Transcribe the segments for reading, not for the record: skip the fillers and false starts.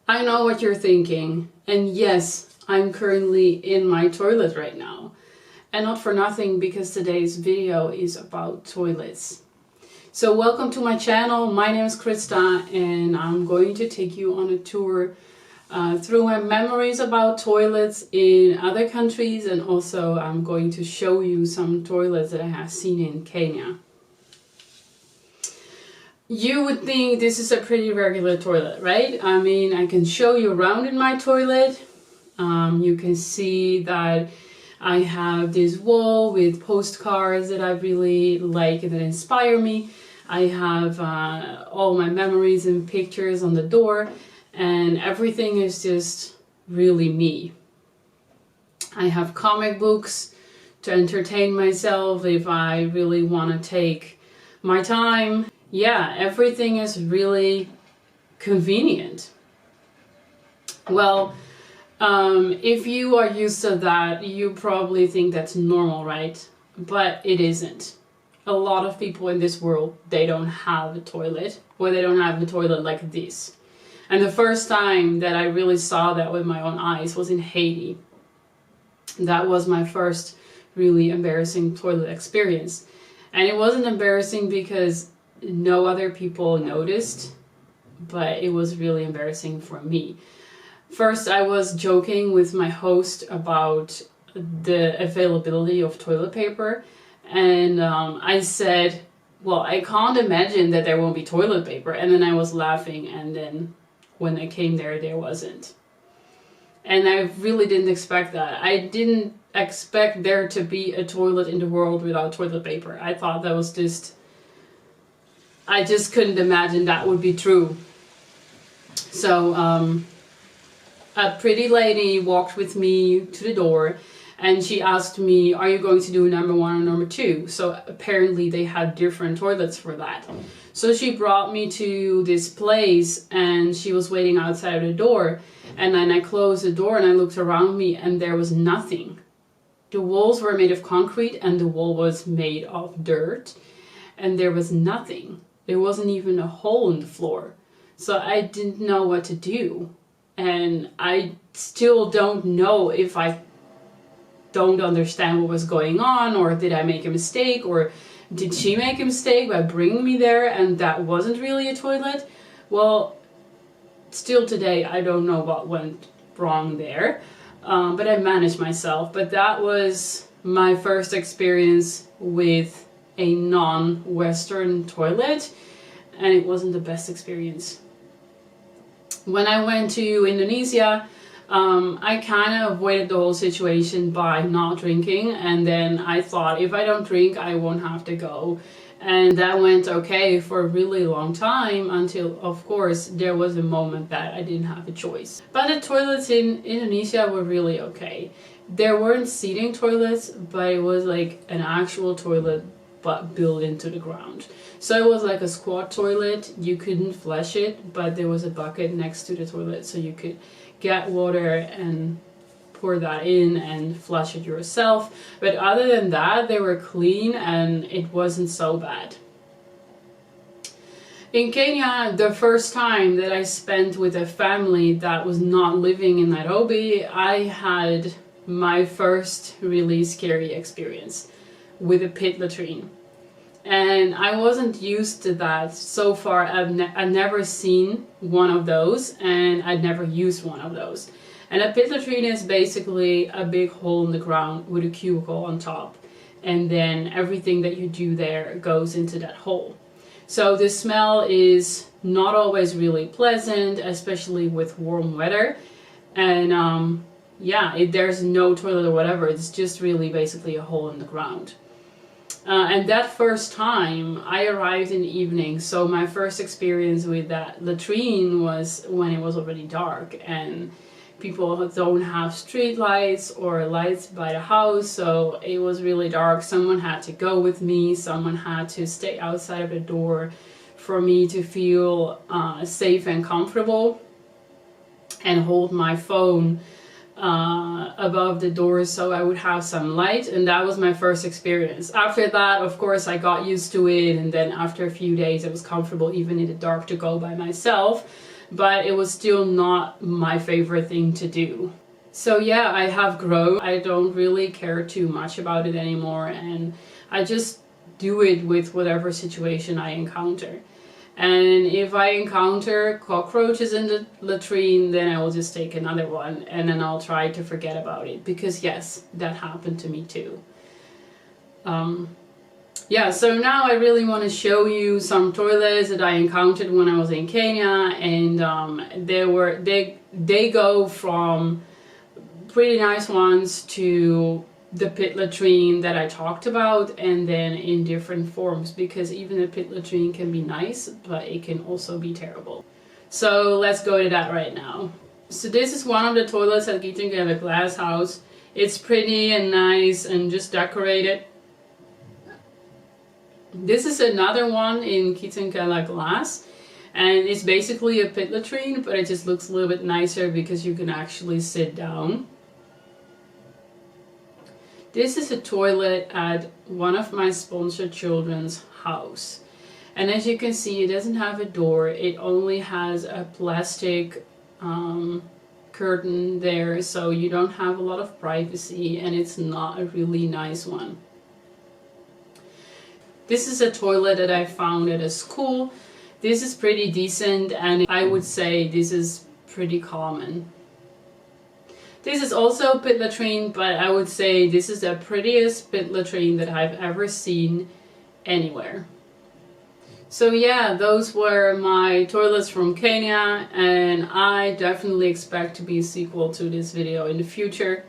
I know what you're thinking, and yes, I'm currently in my toilet right now. And not for nothing, because today's video is about toilets. So welcome to my channel. My name is Krista, and I'm going to take you on a tour through my memories about toilets in other countries, and also I'm going to show you some toilets that I have seen in Kenya. You would think this is a pretty regular toilet, right? I mean, I can show you around in my toilet. You can see that I have this wall with postcards that I really like and that inspire me. I have all my memories and pictures on the door, and everything is just really me. I have comic books to entertain myself if I really want to take my time. Yeah, everything is really convenient. Well, if you are used to that, you probably think that's normal, right? But it isn't. A lot of people in this world, they don't have a toilet, or they don't have a toilet like this. And the first time that I really saw that with my own eyes was in Haiti. That was my first really embarrassing toilet experience. And it wasn't embarrassing because no other people noticed, but it was really embarrassing for me. First, I was joking with my host about the availability of toilet paper, and I said, well, I can't imagine that there won't be toilet paper, and then I was laughing, and then when I came there wasn't. And I really didn't expect that. I didn't expect there to be a toilet in the world without toilet paper. I thought that was just, I just couldn't imagine that would be true. So a pretty lady walked with me to the door, and she asked me, are you going to do number 1 or number 2? So apparently they had different toilets for that. So she brought me to this place, and she was waiting outside the door, and then I closed the door and I looked around me, and there was nothing. The walls were made of concrete and the wall was made of dirt, and there was nothing. There wasn't even a hole in the floor. So I didn't know what to do. And I still don't know if I don't understand what was going on, or did I make a mistake, or did she make a mistake by bringing me there and that wasn't really a toilet? Well, still today I don't know what went wrong there, but I managed myself. But that was my first experience with a non-Western toilet, and it wasn't the best experience. When I went to Indonesia, I kind of avoided the whole situation by not drinking, and then I thought, if I don't drink, I won't have to go. And that went okay for a really long time, until, of course, there was a moment that I didn't have a choice. But the toilets in Indonesia were really okay. There weren't seating toilets, but it was like an actual toilet but built into the ground. So it was like a squat toilet. You couldn't flush it, but there was a bucket next to the toilet, so you could get water and pour that in and flush it yourself. But other than that, they were clean and it wasn't so bad. In Kenya, the first time that I spent with a family that was not living in Nairobi, I had my first really scary experience with a pit latrine. And I wasn't used to that. So far I'd never seen one of those, and I'd never used one of those. And a pit latrine is basically a big hole in the ground with a cubicle on top, and then everything that you do there goes into that hole. So the smell is not always really pleasant, especially with warm weather. And there's no toilet or whatever. It's just really basically a hole in the ground. And that first time I arrived in the evening, so my first experience with that latrine was when it was already dark, and people don't have street lights or lights by the house, so it was really dark. Someone had to go with me, someone had to stay outside of the door for me to feel safe and comfortable, and hold my phone above the door so I would have some light. And that was my first experience. After that, of course, I got used to it, and then after a few days it was comfortable even in the dark to go by myself. but it was still not my favorite thing to do. So yeah, I have grown. I don't really care too much about it anymore, and I just do it with whatever situation I encounter. And if I encounter cockroaches in the latrine, then I will just take another one, and then I'll try to forget about it, because yes, that happened to me too. Yeah, so now I really want to show you some toilets that I encountered when I was in Kenya, and they go from pretty nice ones to the pit latrine that I talked about, and then in different forms, because even the pit latrine can be nice, but it can also be terrible. So let's go to that right now. So this is one of the toilets at Kitengela Glass House. It's pretty and nice and just decorated. This is another one in Kitengela Glass, and it's basically a pit latrine, but it just looks a little bit nicer because you can actually sit down. This is a toilet at one of my sponsored children's house. And as you can see, it doesn't have a door. It only has a plastic curtain there, so you don't have a lot of privacy, and it's not a really nice one. This is a toilet that I found at a school. This is pretty decent, and I would say this is pretty common. This is also a pit latrine, but I would say this is the prettiest pit latrine that I've ever seen anywhere. So yeah, those were my toilets from Kenya, and I definitely expect to be a sequel to this video in the future,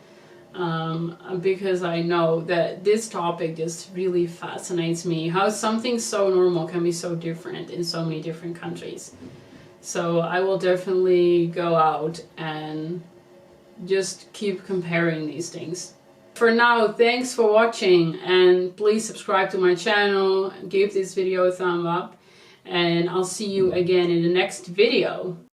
because I know that this topic just really fascinates me, how something so normal can be so different in so many different countries. So I will definitely go out and just keep comparing these things. For now, thanks for watching, and please subscribe to my channel, give this video a thumb up, and I'll see you again in the next video.